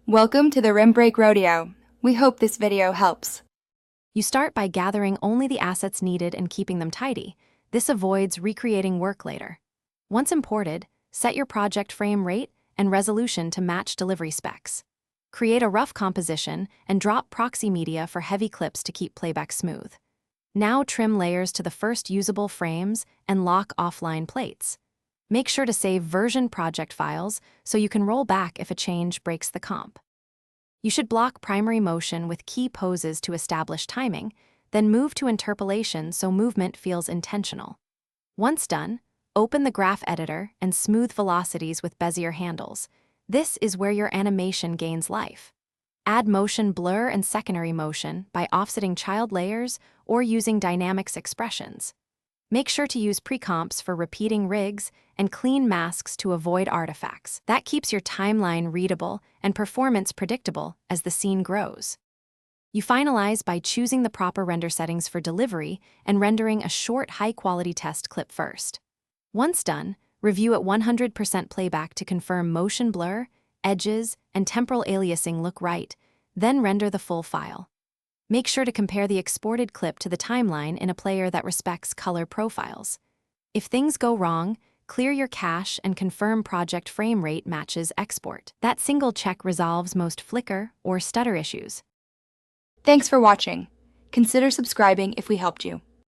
Welcome to the Rim Break Rodeo. We hope this video helps. You start by gathering only the assets needed and keeping them tidy. This avoids recreating work later. Once imported, set your project frame rate and resolution to match delivery specs. Create a rough composition and drop proxy media for heavy clips to keep playback smooth. Now trim layers to the first usable frames and lock offline plates. Make sure to save version project files so you can roll back if a change breaks the comp. You should block primary motion with key poses to establish timing, then move to interpolation so movement feels intentional. Once done, open the graph editor and smooth velocities with Bezier handles. This is where your animation gains life. Add motion blur and secondary motion by offsetting child layers or using dynamics expressions. Make sure to use pre-comps for repeating rigs and clean masks to avoid artifacts. That keeps your timeline readable and performance predictable as the scene grows. You finalize by choosing the proper render settings for delivery and rendering a short, high-quality test clip first. Once done, review at 100% playback to confirm motion blur, edges, and temporal aliasing look right, then render the full file. Make sure to compare the exported clip to the timeline in a player that respects color profiles. If things go wrong, clear your cache and confirm project frame rate matches export. That single check resolves most flicker or stutter issues. Thanks for watching. Consider subscribing if we helped you.